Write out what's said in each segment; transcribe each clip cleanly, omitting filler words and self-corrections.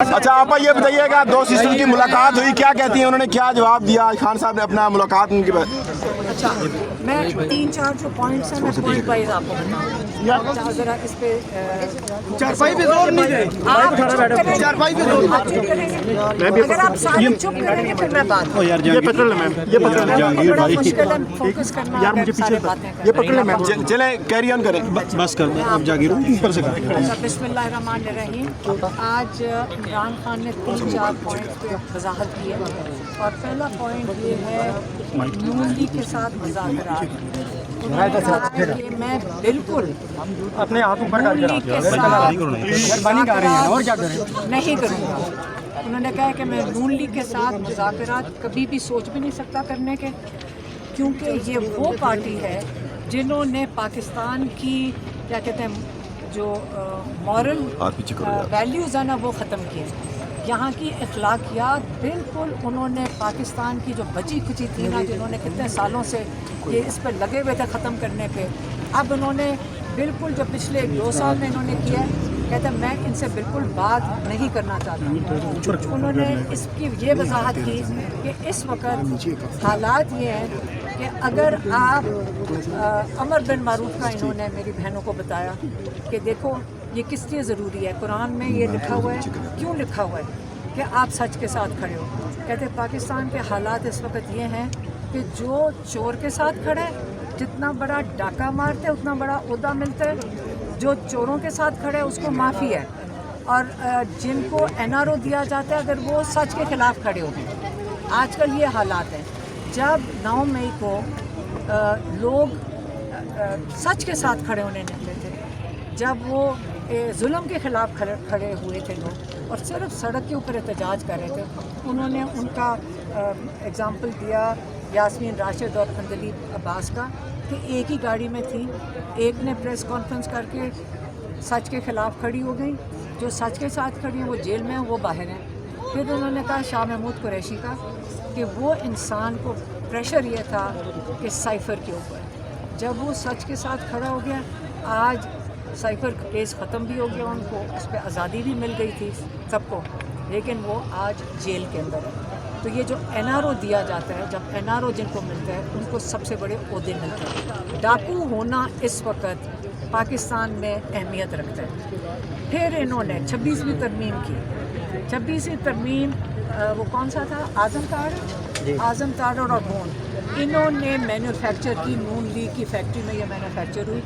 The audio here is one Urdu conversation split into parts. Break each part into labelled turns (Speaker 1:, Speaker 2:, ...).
Speaker 1: اچھا آپ یہ بتائیے گا دو سسٹر کی ملاقات ہوئی کیا کہتی ہیں انہوں نے کیا جواب دیا خان صاحب نے اپنا ملاقات ان کی
Speaker 2: اچھا میں 3-4 جو پوائنٹس ہیں میں پوائنٹ وائز آپ کو بتاؤں ذرا اس پہ
Speaker 3: چارپائی پہ زور نہیں دے چارپائی پہ زور
Speaker 2: اگر آپ سارے چپ کریں گے پھر میں بات
Speaker 1: یہ پکڑ لیں میم یہ پکڑ لیں
Speaker 2: بڑا مشکل ہے فوکس کرنا
Speaker 1: یار مجھے
Speaker 2: سارے
Speaker 1: پیچھے
Speaker 2: باتیں
Speaker 1: یہ پکڑ لیں میم چلیں کیری آن کریں
Speaker 3: بس کر دیں آپ جاگیر اوپر سے
Speaker 2: بسم اللہ الرحمن الرحیم آج عمران خان نے 3-4 پوائنٹ پہ وضاحت کی ہے اور پہلا پوائنٹ یہ ہے نون لیگ کے ساتھ مذاکرات کہ میں بالکل
Speaker 3: اپنے ہاتھ اوپر
Speaker 2: نون لیگ کے ساتھ
Speaker 3: اور کیا کریں
Speaker 2: نہیں کروں گا. انہوں نے کہا کہ میں نون لیگ کے ساتھ مذاکرات کبھی بھی سوچ بھی نہیں سکتا کرنے کے کیونکہ یہ وہ پارٹی ہے جنہوں نے پاکستان کی کیا کہتے ہیں جو مورل ویلیوز ہیں نا وہ ختم کیے. یہاں کی اخلاقیات بالکل انہوں نے پاکستان کی جو بچی کچی تھی نا جنہوں نے کتنے سالوں سے یہ اس پہ لگے ہوئے تھے ختم کرنے پہ اب انہوں نے بالکل جو پچھلے 2 سال میں انہوں نے کیا ہے کہتے ہیں میں ان سے بالکل بات نہیں کرنا چاہتا. انہوں نے اس کی یہ وضاحت کی کہ اس وقت حالات یہ ہیں کہ اگر آپ امر بن معروف کا انہوں نے میری بہنوں کو بتایا کہ دیکھو یہ کس لیے ضروری ہے قرآن میں یہ لکھا ہوا ہے کیوں لکھا ہوا ہے کہ آپ سچ کے ساتھ کھڑے ہو. کہتے پاکستان کے حالات اس وقت یہ ہیں کہ جو چور کے ساتھ کھڑا ہے جتنا بڑا ڈاکہ مارتا ہے اتنا بڑا عہدہ ملتا ہے جو چوروں کے ساتھ کھڑے اس کو معافی ہے اور جن کو NRO دیا جاتا ہے اگر وہ سچ کے خلاف کھڑے ہوتے ہیں. آج کل یہ حالات ہیں جب 9 مئی کو لوگ سچ کے ساتھ کھڑے ہونے نکلے تھے جب وہ ظلم کے خلاف کھڑے ہوئے تھے لوگ اور صرف سڑک کے اوپر احتجاج کر رہے تھے انہوں نے ان کا اگزامپل دیا یاسمین راشد اور اندلیب عباس کا کہ ایک ہی گاڑی میں تھی ایک نے پریس کانفرنس کر کے سچ کے خلاف کھڑی ہو گئی جو سچ کے ساتھ کھڑی ہیں وہ جیل میں ہیں وہ باہر ہیں. پھر انہوں نے کہا شاہ محمود قریشی کا کہ وہ انسان کو پریشر یہ تھا کہ سائفر کے اوپر جب وہ سچ کے ساتھ کھڑا ہو گیا آج سائفر کا کیس ختم بھی ہو گیا ان کو اس پہ آزادی بھی مل گئی تھی سب کو لیکن وہ آج جیل کے اندر ہے. تو یہ جو NRO دیا جاتا ہے جب NRO جن کو ملتا ہے ان کو سب سے بڑے عہدے ملتے ہیں. ڈاکو ہونا اس وقت پاکستان میں اہمیت رکھتا ہے. پھر انہوں نے 26ویں ترمیم کی 26ویں ترمیم وہ کون سا تھا اعظم تاڑ اور بون انہوں نے مینوفیکچر کی نون لیگ کی فیکٹری میں یہ مینوفیکچر ہوئی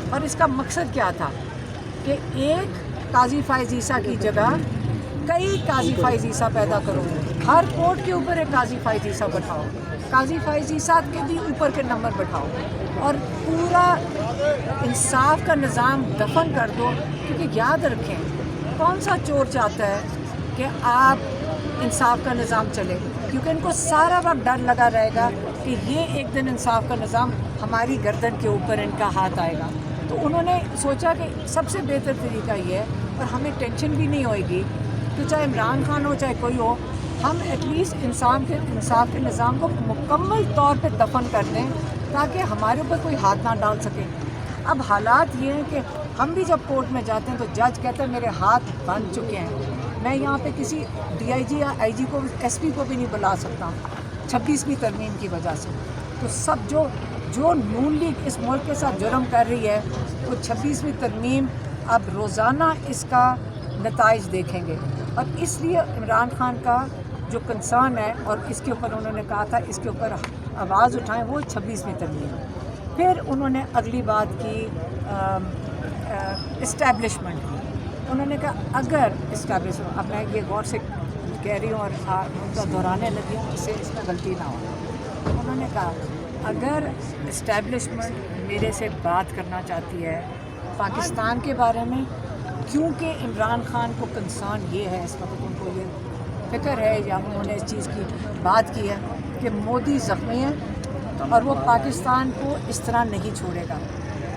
Speaker 2: اور اس کا مقصد کیا تھا کہ ایک قاضی فائز عیسیٰ کی جگہ کئی قاضی فائز عیسیٰ پیدا کرو ہر کوٹ کے اوپر ایک قاضی فائز عیسیٰ بٹھاؤ قاضی فائز عیسیٰ کے بھی اوپر کے نمبر بٹھاؤ اور پورا انصاف کا نظام دفن کر دو کیونکہ یاد رکھیں کون سا چور چاہتا ہے کہ آپ انصاف کا نظام چلے کیونکہ ان کو سارا وقت ڈر لگا رہے گا کہ یہ ایک دن انصاف کا نظام ہماری گردن کے اوپر ان کا ہاتھ آئے گا. تو انہوں نے سوچا کہ سب سے بہتر طریقہ یہ ہے اور ہمیں ٹینشن بھی نہیں ہوئے گی کہ چاہے عمران خان ہو چاہے کوئی ہو ہم ایٹ لیسٹ انصاف کے نظام کو مکمل طور پہ دفن کر دیں تاکہ ہمارے اوپر کوئی ہاتھ نہ ڈال سکے. اب حالات یہ ہیں کہ ہم بھی جب کورٹ میں جاتے ہیں تو جج کہتے ہیں میرے ہاتھ بند چکے ہیں میں یہاں پہ کسی DIG یا IG کو SP کو بھی نہیں بلا سکتا 26ویں ترمیم کی وجہ سے. تو سب جو نون لیگ اس ملک کے ساتھ جرم کر رہی ہے وہ 26ویں ترمیم اب روزانہ اس کا نتائج دیکھیں گے اور اس لیے عمران خان کا جو کنسرن ہے اور اس کے اوپر انہوں نے کہا تھا اس کے اوپر آواز اٹھائیں وہ 26ویں ترمیم. پھر انہوں نے اگلی بات کی اسٹیبلشمنٹ کی. انہوں نے کہا اگر اسٹیبلشمنٹ اب میں یہ غور سے کہہ رہی ہوں اور ان کا دہرانے لگی ہوں اس سے اس میں غلطی نہ ہو. انہوں نے کہا اگر اسٹیبلشمنٹ میرے سے بات کرنا چاہتی ہے پاکستان کے بارے میں کیونکہ عمران خان کو کنسرن یہ ہے اس وقت ان کو یہ فکر ہے یا انہوں نے اس چیز کی بات کی ہے کہ مودی زخمی ہے اور وہ پاکستان کو اس طرح نہیں چھوڑے گا.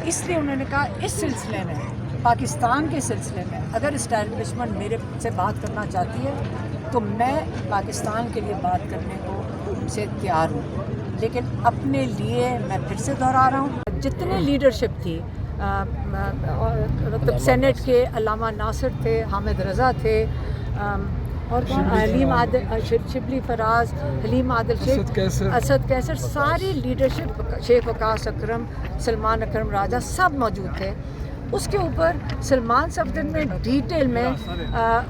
Speaker 2: اس لیے انہوں نے کہا اس سلسلے میں پاکستان کے سلسلے میں اگر اسٹیبلشمنٹ میرے سے بات کرنا چاہتی ہے تو میں پاکستان کے لیے بات کرنے کو سے تیار ہوں لیکن اپنے لیے میں پھر سے دہرا رہا ہوں جتنے لیڈرشپ تھی مطلب سینٹ کے علامہ ناصر تھے حامد رضا تھے اور کون حلیم عادل شبلی فراز، حلیم عادل شیخ، اسد کیسر، ساری لیڈرشپ، شیخ وقاص اکرم، سلمان اکرم راجہ سب موجود تھے. اس کے اوپر سلمان صفدر نے ڈیٹیل میں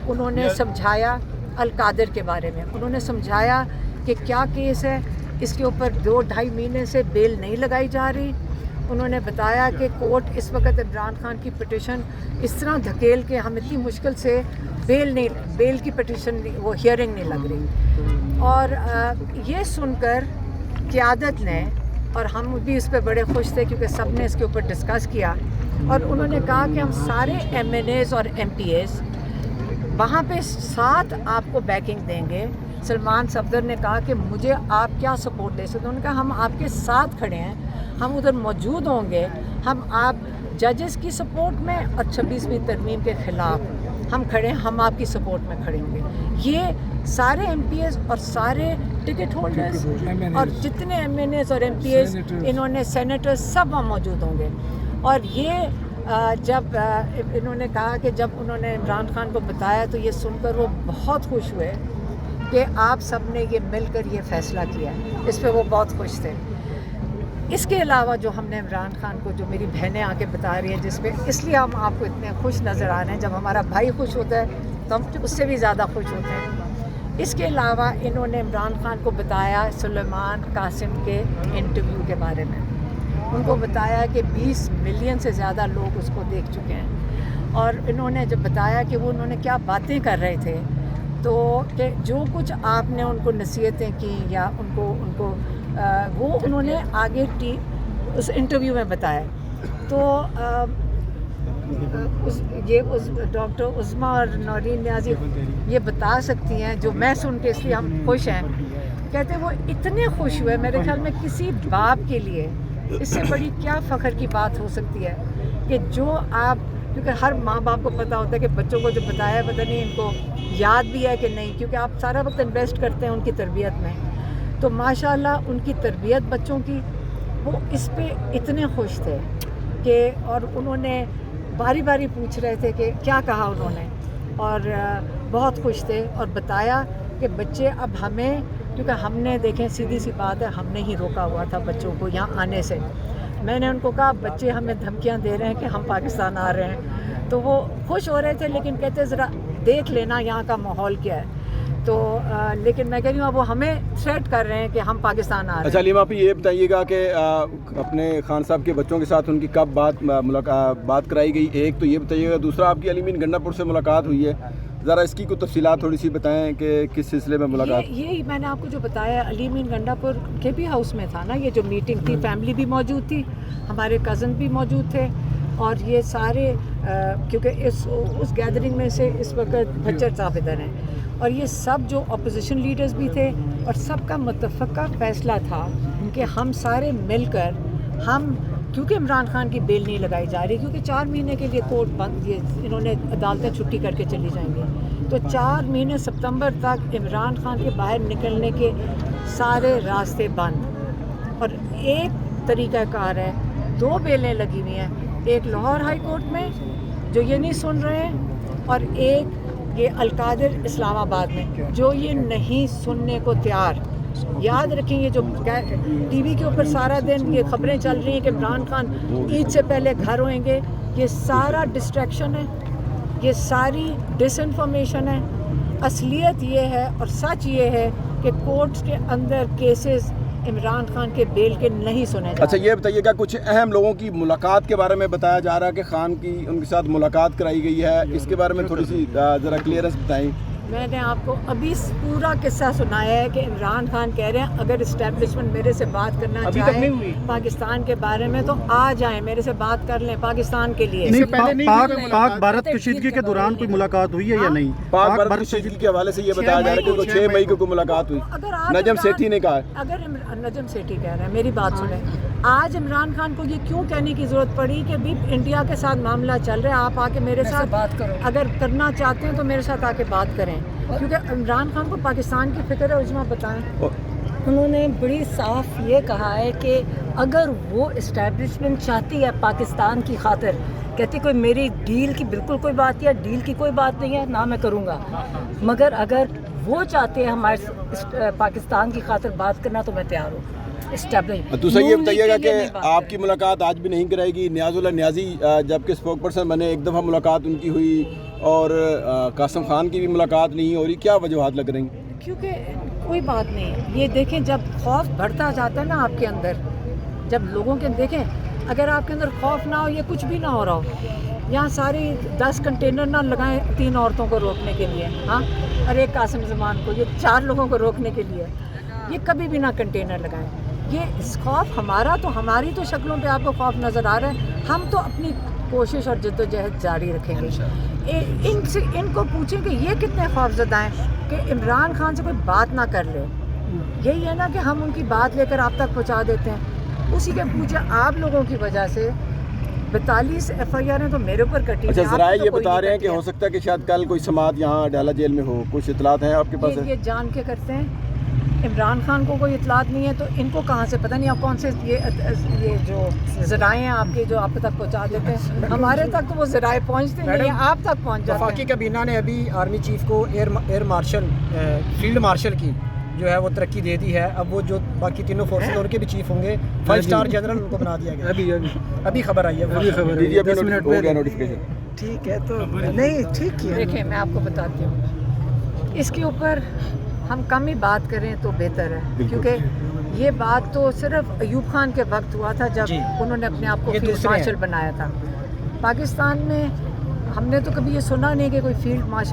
Speaker 2: انہوں نے سمجھایا القادر کے بارے میں. انہوں نے سمجھایا کہ کیا کیس ہے، اس کے اوپر 2-2.5 مہینے سے بیل نہیں لگائی جا رہی. انہوں نے بتایا کہ کورٹ اس وقت عمران خان کی پٹیشن اس طرح دھکیل کے ہم اتنی مشکل سے بیل کی پٹیشن وہ ہیئرنگ نہیں لگ رہی. اور یہ سن کر قیادت نے، اور ہم بھی اس پہ بڑے خوش تھے کیونکہ سب نے اس کے اوپر ڈسکس کیا، اور انہوں نے کہا کہ ہم سارے MNAs اور MPAs وہاں پہ ساتھ آپ کو بیکنگ دیں گے. سلمان صفدر نے کہا کہ مجھے آپ کیا سپورٹ دے سکتے. انہوں نے کہا ہم آپ کے ساتھ کھڑے ہیں، ہم ادھر موجود ہوں گے، ہم آپ ججز کی سپورٹ میں اور 26ویں ترمیم کے خلاف ہم کھڑے ہیں، ہم آپ کی سپورٹ میں کھڑے ہوں گے. یہ سارے MPAs اور سارے ٹکٹ ہولڈرز اور جتنے MNAs اور MPAs انہوں نے سینیٹرز سب وہاں موجود ہوں گے. اور یہ جب انہوں نے کہا کہ جب انہوں نے عمران خان کو بتایا تو یہ سن کر وہ بہت خوش ہوئے کہ آپ سب نے یہ مل کر یہ فیصلہ کیا. اس پہ وہ بہت خوش تھے. اس کے علاوہ جو ہم نے عمران خان کو، جو میری بہنیں آ کے بتا رہی ہیں جس پہ اس لیے ہم آپ کو اتنے خوش نظر آ رہے ہیں، جب ہمارا بھائی خوش ہوتا ہے تو ہم اس سے بھی زیادہ خوش ہوتے ہیں. اس کے علاوہ انہوں نے عمران خان کو بتایا سلیمان قاسم کے انٹرویو کے بارے میں. ان کو بتایا کہ 20 ملین سے زیادہ لوگ اس کو دیکھ چکے ہیں. اور انہوں نے جب بتایا کہ وہ انہوں نے کیا باتیں کر رہے تھے، تو کہ جو کچھ آپ نے ان کو نصیحتیں کی یا ان کو وہ انہوں نے آگے اس انٹرویو میں بتایا. تو اس ڈاکٹر عظمیٰ اور نورین نیازی یہ بتا سکتی ہیں، جو میں سن کے اس لیے ہم خوش ہیں. کہتے وہ اتنے خوش ہوئے، میرے خیال میں کسی باپ کے لیے اس سے بڑی کیا فخر کی بات ہو سکتی ہے کہ جو آپ، کیونکہ ہر ماں باپ کو پتہ ہوتا ہے کہ بچوں کو جو بتایا پتہ نہیں ان کو یاد بھی ہے کہ نہیں، کیونکہ آپ سارا وقت انویسٹ کرتے ہیں ان کی تربیت میں. تو ماشاءاللہ ان کی تربیت بچوں کی، وہ اس پہ اتنے خوش تھے کہ، اور انہوں نے باری باری پوچھ رہے تھے کہ کیا کہا انہوں نے، اور بہت خوش تھے. اور بتایا کہ بچے اب ہمیں، کیونکہ ہم نے دیکھیں سیدھی سی بات ہے، ہم نے ہی روکا ہوا تھا بچوں کو یہاں آنے سے. میں نے ان کو کہا بچے ہمیں دھمکیاں دے رہے ہیں کہ ہم پاکستان آ رہے ہیں، تو وہ خوش ہو رہے تھے لیکن کہتے ذرا دیکھ لینا یہاں کا ماحول کیا ہے. تو لیکن میں کہہ رہی ہوں اب وہ ہمیں تھریٹ کر رہے ہیں کہ ہم پاکستان آ رہے ہیں.
Speaker 1: اچھا علیم، آپ یہ بتائیے گا کہ اپنے خان صاحب کے بچوں کے ساتھ ان کی کب بات کرائی گئی، ایک تو یہ بتائیے گا. دوسرا، آپ کی علی مین گنڈا پور سے ملاقات ہوئی ہے، ذرا اس کی کوئی تفصیلات تھوڑی سی بتائیں کہ کس سلسلے میں ملاقات؟
Speaker 2: یہی میں نے آپ کو جو بتایا، علی مین گنڈا پور کے بھی ہاؤس میں تھا نا یہ جو میٹنگ تھی. فیملی بھی موجود تھی، ہمارے کزن بھی موجود تھے، اور یہ سارے کیونکہ اس گیدرنگ میں سے اس وقت بچر صاحب ادھر ہیں، اور یہ سب جو اپوزیشن لیڈرز بھی تھے، اور سب کا متفقہ فیصلہ تھا کہ ہم سارے مل کر ہم، کیونکہ عمران خان کی بیل نہیں لگائی جا رہی، کیونکہ 4 مہینے کے لیے کورٹ بند، یہ انہوں نے عدالتیں چھٹی کر کے چلی جائیں گے، تو 4 مہینے سپتمبر تک عمران خان کے باہر نکلنے کے سارے راستے بند. اور ایک طریقہ کار ہے، 2 بیلیں لگی ہوئی ہیں، ایک لاہور ہائی کورٹ میں جو یہ نہیں سن رہے ہیں، اور ایک یہ القادر اسلام آباد میں جو یہ نہیں سننے کو تیار. یاد رکھیں یہ جو ٹی وی کے اوپر سارا دن یہ خبریں چل رہی ہیں کہ عمران خان عید سے پہلے گھر ہوئیں گے، یہ سارا ڈسٹریکشن ہے، یہ ساری ڈس انفارمیشن ہے. اصلیت یہ ہے اور سچ یہ ہے کہ کورٹس کے اندر کیسز عمران خان کے بیل کے نہیں سنے جا رہے.
Speaker 1: اچھا یہ بتائیے گا، کچھ اہم لوگوں کی ملاقات کے بارے میں بتایا جا رہا ہے کہ خان کی ان کے ساتھ ملاقات کرائی گئی ہے، اس کے بارے میں تھوڑی سی ذرا کلیئرنس بتائیں.
Speaker 2: میں نے آپ کو ابھی پورا قصہ سنایا ہے کہ عمران خان کہہ رہے ہیں اگر اسٹیبلشمنٹ میرے سے بات کرنا چاہے پاکستان کے بارے میں تو آ جائیں، میرے سے بات کر لیں پاکستان کے لیے.
Speaker 3: پاک بھارت کشیدگی کے دوران کوئی ملاقات ہوئی ہے یا نہیں؟
Speaker 1: پاک بھارت کشیدگی کے حوالے سے یہ بتایا جا رہا ہے کہ 6 مئی کو کوئی ملاقات ہوئی. نجم سیٹھی نے کہا ہے.
Speaker 2: اگر نجم سیٹھی کہہ رہے ہیں، میری بات سنیں، آج عمران خان کو یہ کیوں کہنے کی ضرورت پڑی کہ بھی انڈیا کے ساتھ معاملہ چل رہا ہے، آپ آ کے میرے ساتھ بات کرو، اگر کرنا چاہتے ہیں تو میرے ساتھ آ کے بات کریں، کیونکہ عمران خان کو پاکستان کی فکر ہے. عظمیٰ بتائیں.
Speaker 4: انہوں نے بڑی صاف یہ کہا ہے کہ اگر وہ اسٹیبلشمنٹ چاہتی ہے پاکستان کی خاطر کہتی کوئی میری ڈیل کی بالکل کوئی بات یا ڈیل کی کوئی بات نہیں ہے نہ میں کروں گا، مگر اگر وہ چاہتے ہیں ہمارے پاکستان کی خاطر بات کرنا تو میں تیار ہوں اسٹیبلش۔
Speaker 1: تو سر یہ بتائیے گا کہ آپ کی ملاقات آج بھی نہیں کرائے گی نیاز اللہ نیازی جبکہ اسپوک پرسن بنے، ایک دفعہ ملاقات ان کی ہوئی اور قاسم خان کی بھی ملاقات نہیں ہو رہی، کیا وجوہات لگ رہی ہیں؟
Speaker 2: کیونکہ کوئی بات نہیں، یہ دیکھیں جب خوف بڑھتا جاتا ہے نا آپ کے اندر، جب لوگوں کے دیکھیں اگر آپ کے اندر خوف نہ ہو، یہ کچھ بھی نہ ہو رہا ہو، یہاں ساری 10 کنٹینر نہ لگائیں 3 عورتوں کو روکنے کے لیے، ہاں، اور ایک قاسم زمان کو، یہ 4 لوگوں کو روکنے کے لیے، یہ کبھی بھی نہ کنٹینر لگائیں۔ یہ خوف ہمارا تو ہماری تو شکلوں پہ آپ کو خوف نظر آ رہا ہے، ہم تو اپنی کوشش اور جد و جہد جاری رکھیں گے۔ ان کو پوچھیں کہ یہ کتنے خوف زدہ ہیں کہ عمران خان سے کوئی بات نہ کر لے، یہی ہے نا کہ ہم ان کی بات لے کر آپ تک پہنچا دیتے ہیں، اسی کے پوچھیں آپ لوگوں کی وجہ سے 42 FIR تو میرے اوپر کٹی۔
Speaker 1: اچھا ذرائع یہ بتا رہے ہیں کہ ہو سکتا ہے کہ شاید کل کوئی سماعت یہاں ڈالا جیل میں ہو، کچھ اطلاعات ہیں آپ کے پاس؟
Speaker 2: یہ جان کے کرتے ہیں، عمران خان کو کوئی اطلاعات نہیں ہے تو ان کو کہاں سے پتہ نہیں آپ کون سے یہ جو ذرائع ہیں آپ کے جو آپ تک پہنچا دیتے ہیں، ہمارے تک تو وہ ذرائع پہنچتے نہیں ہیں، آپ تک پہنچ جاتے ہیں۔
Speaker 3: وفاقی کابینہ نے ابھی آرمی چیف کو ایئر مارشل فیلڈ مارشل کی جو ہے وہ ترقی دے دی ہے، اب وہ جو باقی تینوں فورسز ان کے بھی چیف ہوں گے، 5 اسٹار جنرل ان کو بنا دیا گیا، ابھی خبر آئی ہے،
Speaker 1: ہو گیا نوٹیفکیشن؟
Speaker 3: ٹھیک ہے تو نہیں ٹھیک کیا۔
Speaker 2: دیکھیں میں آپ کو بتاتی ہوں، اس کے اوپر ہم کم ہی بات کریں تو بہتر ہے، کیونکہ یہ بات تو صرف ایوب خان کے وقت ہوا تھا جب انہوں نے اپنے آپ کو فیلڈ مارشل بنایا تھا۔ پاکستان میں ہم نے تو کبھی یہ سنا نہیں کہ کوئی فیلڈ مارشل